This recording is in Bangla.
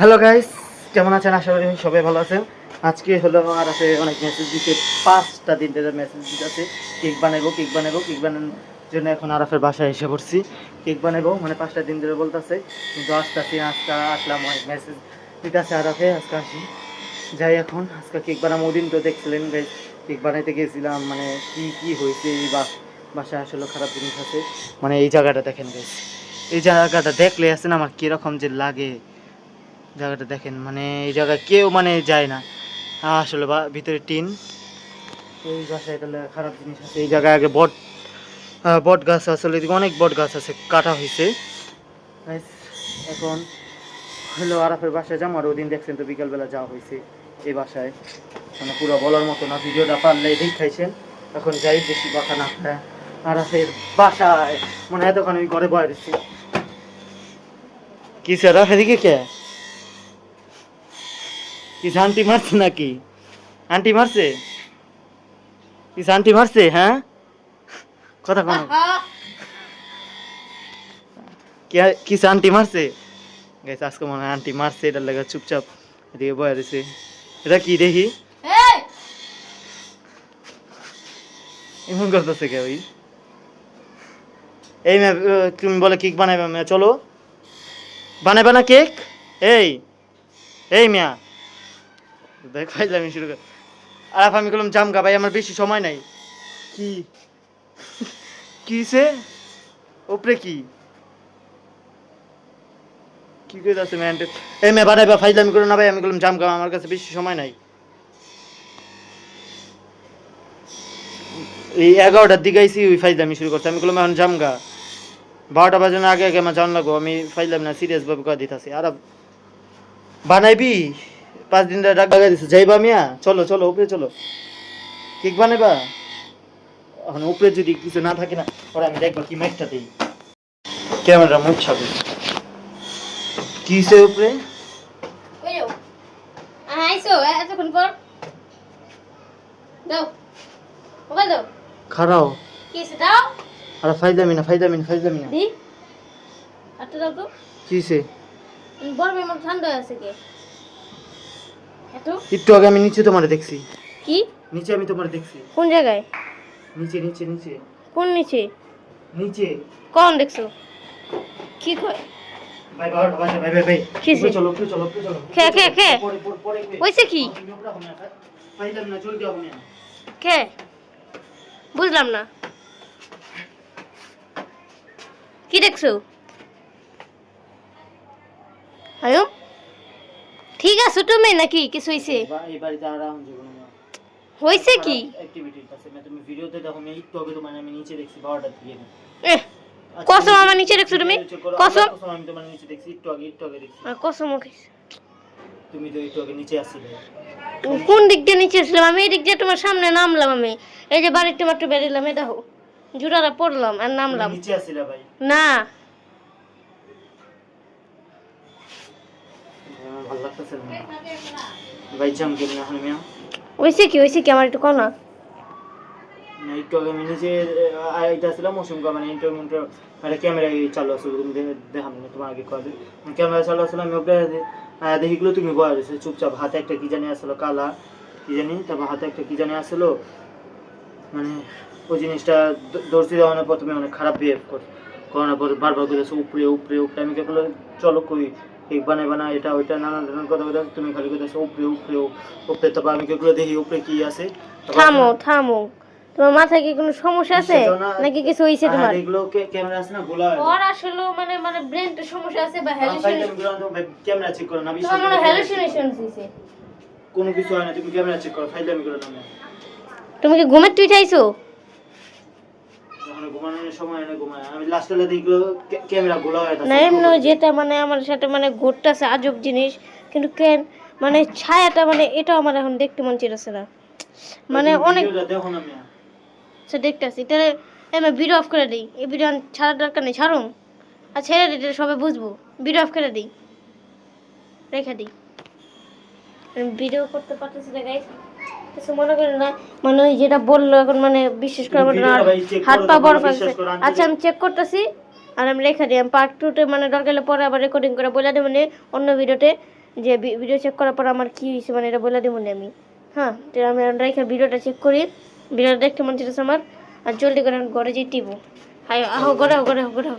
হ্যালো গাইস, কেমন আছেন? আশা করি সবাই ভালো আছেন। আজকে হলো আর আছে অনেক মেসেজ দিতে, 5টা দিন ধরে মেসেজ দিতেছে কেক বানাবো কেক বানাবো কেক বানানোর জন্য। এখন আরাফের বাসায় এসে পড়ছি, কেক বানাবো মানে 5টা দিন ধরে বলতেছে, কিন্তু আসতেছি। আজকে আসলাম, অনেক মেসেজ দিতেছে আরাফে, আজকে আসি যাই। এখন আজকে কেক বানাবো। ওদিন তো দেখছিলেন গাইস, কেক বানাইতে গেছিলাম, মানে কি কি হয়েছে এই বাসায় আসলে খারাপ জিনিস আছে। মানে এই জায়গাটা দেখেন গাইস, এই জায়গাটা দেখলে আছে না আমার কিরকম যে লাগে। জায়গাটা দেখেন, মানে এই জায়গায় কেউ মানে যায় না আসলে, বা ভিতরে টিন। এই বাসায় তাহলে খারাপ জিনিস আছে। এই জায়গায় আগে বট গাছ, আসলে এদিকে অনেক বট গাছ আছে, কাটা হয়েছে। এখন হলো আরাফের বাসায় যাবো। আর ওদিন দেখছেন তো বিকালবেলা যাওয়া হয়েছে এই বাসায়, মানে পুরো বলার মতো না, ভিডিওটা পারলে দেখাইছেন। এখন যাই, বেশি কথা না। আরাফের বাসায় মানে এতক্ষণ আমি ঘরে বয়ে দিচ্ছি। কি স্যার এদিকে কে? কি আন্টি মারছে নাকি? আন্টি মারছে? কি আন্টি মারছে? হ্যাঁ, কথা কম। কি আন্টি মারছে? গাইস আজকে মনে হয় আন্টি মারছে, এটার লাগে চুপচাপ এদিকে বয়ে দিছে। এটা কি দেখি এমন করতেছে কে ওই? এই মেয়ে, তুমি বলে কেক বানাইবা মেয়ে, চলো বানাইবা না কেক? এই এই মিয়া, দেখ ফাইজলামি শুরু কর। আর আমি বললাম জামগা ভাই, আমার বেশি সময় নাই। কি কিসে ওপরে কি কি করে আছে ম্যান? এই মে বানাইবা, ফাইজলামি করো না ভাই। আমি বললাম জামগা, আমার কাছে বেশি সময় নাই। এই 11টার দিকে আইসি, ওই ফাইজলামি শুরু করছে। আমি বললাম এখন জামগা, 12টা বাজানোর আগে আগে আমার জান লাগবো। আমি ফাইজলাম না, সিরিয়াস ভাবে কয়ে দিতেছি। আর বানাইবি 5 দিন ধরে ডাক লাগাই দিছে, যাইবা মিয়া? চলো চলো উপরে চলো, কেক বানাইবা। এখন উপরে যদি কিছু না থাকে না, পরে আমি দেখবো কি মাইকটা দিই, ক্যামেরা মুখ ছাবে কিসে উপরে। খারাও আর ফাইজলামি না, ফাইজলামি না, ফাইজলামি না। কিসে? একটু আগে আমি নিচে তোমারে দেখছি। কি নিচে আমি তোমারে দেখছি। কোন জায়গায়? নিচে নিচে নিচে কোন নিচে? নিচে। কোন দেখছো? কি কয়? ভাই 12টা বাজে, ভাই ভাই ভাই কিসে? উপরে চলো উপরে চলো উপরে চলো। খে খে খে পরে পরে পরে হইছে কি? তুমি উপরে হবে না, ফাইজলামি না, জলদি হবে না। খে বুঝলাম না, কি দেখছো? আয়ো ঠিক আছে তুমি, নাকি কিছু হইছে? এই বাড়িতে আর আরাম জীবন না। হইছে কি? অ্যাক্টিভিটি আছে, তুমি ভিডিওতে দেখো, আমি একটু আগে তোমার আমি নিচে দেখছি 12টার দিকে। এহ কসম আমার নিচে দেখছো তুমি? কসম আমি তোমার নিচে দেখছি, একটু আগে দেখছি। কসম ওকে। তুমি তো একটু আগে নিচে আসছিলে। কোন দিক দিয়ে নিচে আসলাম? আমি এই দিক দিয়ে তোমার সামনে নামলাম। আমি এই যে বাড়িতে মাত্র বেরিলাম, এই দেখো জুড়ারা পড়লাম আর নামলাম। নিচে আসছিলে ভাই? না ভালো লাগতেছে না ভাই, জাম কেন এখন মিয়া? হইছে কি আমার একটু কও না। না একটু আগে আমি নিচে আইটা আসলাম, মৌসুমকা মানে ইন্টারভিউ মানে ক্যামেরা চালু আসলো, তুমি দেখাম না তোমার আগে কবে ক্যামেরা চালু আসলো। আমি ওপরে দেখিগুলো তুমি বয়া রয়েছে চুপচাপ, হাতে একটা কি জানি আসলো কালা কি জানি, তারপর হাতে একটা কি জানি আসলো। মানে ওই জিনিসটা দর্শি দেওয়ানোর পর তুমি অনেক খারাপ বিহেভ করানোর পর বারবার করেছো উপরে উপরে উপরে। আমি কেবল চলো কই কেক বানাই এটা ওইটা নানান নানান কথা বলে, তুমি খালি কইতেছো উপরে উপরে উপরে। তারপর আমি কেগুলো দেখি উপরে কি আছে। থামো থামো, তোমার মাথায় কি কোনো সমস্যা আছে নাকি কিছু হইছে তোমার? এগুলো ক্যামেরা আছে না গোলা, ওর আসলে মানে মানে ব্রেনতে সমস্যা আছে বা হ্যালুসিনেশন। ক্যামেরা চেক করো না, তোমার মনে হ্যালুসিনেশন হইছে। কোনো কিছু হয় না, তুমি ক্যামেরা চেক করো, ফাইজলামি করো না। তুমি কি ঘুমের তুই চাইছো? যখন ঘুমানোর সময় না ঘুমায়, আমি লাস্টে দেখলো ক্যামেরা গোলা হয়ে আছে। না এমনি যেটা মানে আমার সাথে মানে ঘটতেছে আজব জিনিস, কিন্তু কেন মানে ছায়াটা মানে এটা আমার এখন দেখতে মন চাইছে না, মানে অনেক দেখো না মিয়া। আচ্ছা দেখতেছি তাহলে আমি ভিডিও অফ করে দিই। এই ভিডিও ছাড়ার দরকার নেই, ছাড়ুন আর ছেড়ে দিই, সবাই বুঝবো। ভিডিও অফ করে দিই, রেখে দিই। ভিডিও করতে পারতেছি না গাইস, কিছু মনে করেন না। মানে ওই যেটা বললো এখন মানে বিশেষ করে আমার হাত পা বরফ আছে। আচ্ছা আমি চেক করতেছি আর আমি রেখে দিই। আমি পার্ট 2 তে মানে দরকার হলে পরে আবার রেকর্ডিং করে বলে দেব, মানে অন্য ভিডিওতে যে ভিডিও চেক করার পর আমার কি হয়েছে মানে এটা বলে দেবো না আমি। হ্যাঁ, তো আমি রেখে ভিডিওটা চেক করি, ভিডিওটা দেখতে মন চাইতেছে আমার, আর জলদি করে আমি ঘরে যেতেইব। হাই আহ ঘরে আহ, ঘরে আহ, ঘরে আহ।